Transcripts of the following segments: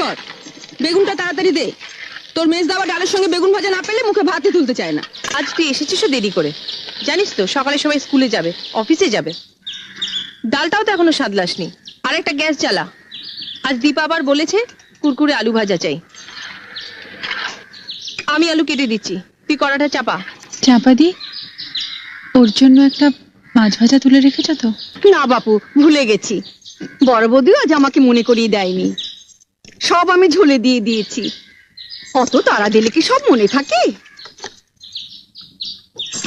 কর, বেগুনটা তাড়াতাড়ি দে। তোর মেজ দাওয়া ডালের সঙ্গে বেগুন ভাজা না পেলে মুখে ভাতই তুলতে চায় না। আজ তুই এসেছিস দেরি করে, জানিস তো সকালে সবাই স্কুলে যাবে, অফিসে যাবে। ডালটাও তো এখনো সাদলাসনি। আর একটা গ্যাস জ্বালা। আজ দীপা আবার বলেছে কুরকুরে আলু ভাজা চাই। আমি আলু কেটে দিচ্ছি, তুই কড়াটা চাপা। চাপা দি, ওর জন্য একটা মাছ ভাজা তুলে রেখেছ তো? না বাপু, ভুলে গেছি। বড় বৌদিও আজ আমাকে মনে করিয়ে দেয়নি। সব আমি ঝুলে দিয়ে দিয়েছি। অত তাড়া দিলে কি সব মনে থাকে?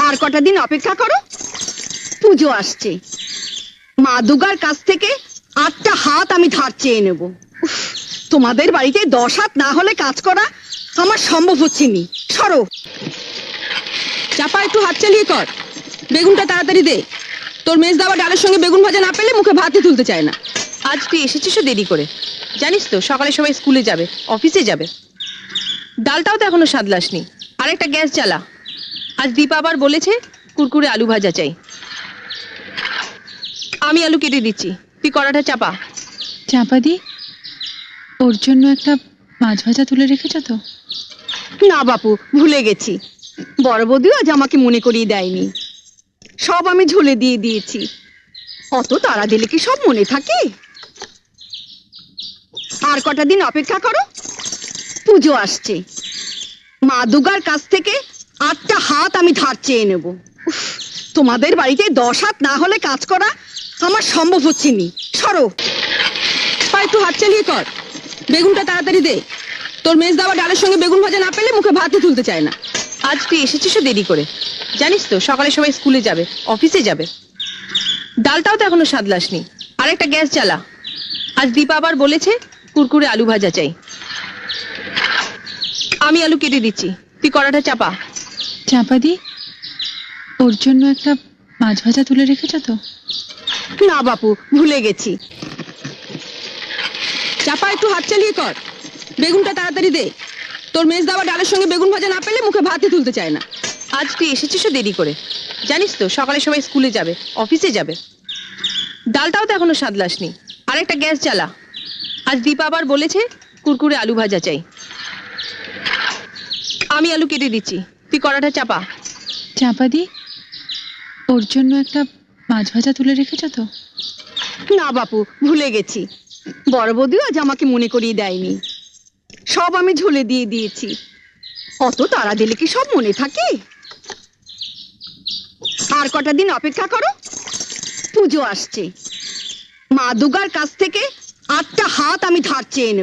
আর কটা দিন অপেক্ষা করো, পুজো আসছে। মা দুর্গার কাছ থেকে 8টা হাত আমি ধার চেয়ে নেব। উফ, তোমাদের বাড়িতে 10 হাত না হলে কাজ করা আমার সম্ভব হচ্ছে নি। সরো। চাপা, একটু হাত চালিয়ে কর, বেগুনটা তাড়াতাড়ি দে। তোর মেজ দাওয়া ডালের সঙ্গে বেগুন ভাজা না পেলে মুখে ভাতই তুলতে চায় না। আজ তুই এসেছিস দেরি করে, জানিস তো সকালে সবাই স্কুলে যাবে, অফিসে যাবে। ডালটাও তো এখনো সাদলাসনি। আর একটা গ্যাস জ্বালা। আজ দীপা আবার বলেছে কুরকুরে আলু ভাজা চাই। আমি আলু কেটে দিচ্ছি, তুই কড়াটা চাপা। চাপা দি, ওর জন্য একটা মাছ ভাজা তুলে রেখেছ তো? না বাপু, ভুলে গেছি। বড় বৌদিও আজ আমাকে মনে করিয়ে দেয়নি। সব আমি ঝুলে দিয়ে দিয়েছি। অত তাড়া দিলে কি সব মনে থাকে? আর কটা দিন অপেক্ষা করো, পুজো আসছে। মা দুর্গার কাছ থেকে 8টা হাত আমি ধার চেয়ে নেব। উফ, তোমাদের বাড়িতে 10 হাত না হলে কাজ করা আমার সম্ভব হচ্ছে নি। সরো। একটু হাত চালিয়ে কর, বেগুনটা তাড়াতাড়ি দে। তোর মেজ দাওয়া ডালের সঙ্গে বেগুন ভাজা না পেলে মুখে ভাতই তুলতে চায় না। আজ তুই এসেছিস দেরি করে, জানিস তো সকালে সবাই স্কুলে যাবে, অফিসে যাবে। ডালটাও তো এখনো সাদলাসনি। আর একটা গ্যাস জ্বালা। আজ দীপা আবার বলেছে কুরকুরে আলু ভাজা চাই। আমি আলু কেটে দিচ্ছি, তুই কড়াটা চাপা। চাপা দি, ওর জন্য একটা মাছ ভাজা তুলে রেখেছ তো? না বাপু, ভুলে গেছি। চাপা, একটু হাত চালিয়ে কর, বেগুনটা তাড়াতাড়ি দে। তোর মেজ দাওয়া ডালের সঙ্গে বেগুন ভাজা না পেলে মুখে ভাতই তুলতে চায় না। আজ তুই এসেছিস দেরি করে, জানিস তো সকালে সবাই স্কুলে যাবে, অফিসে যাবে। ডালটাও তো এখনো সাদলাসনি। আর একটা গ্যাস জ্বালা। আজ দীপা আবার বলেছে কুরকুরে আলু ভাজা চাই। আমি আলু কেটে দিচ্ছি, তুই কড়াটা চাপা। চাপা দি, ওর জন্য একটা মাছ ভাজা তুলে রেখেছ তো? না বাপু, ভুলে গেছি। বড় বৌদিও আজ আমাকে মনে করিয়ে দেয়নি। সব আমি ঝুলে দিয়ে দিয়েছি। অত তাড়া দিলে কি সব মনে থাকে? আর কটা দিন অপেক্ষা করো, পুজো আসছে। মা দুর্গার কাছ থেকে 8টা হাত আমি ধার চেয়ে নেব।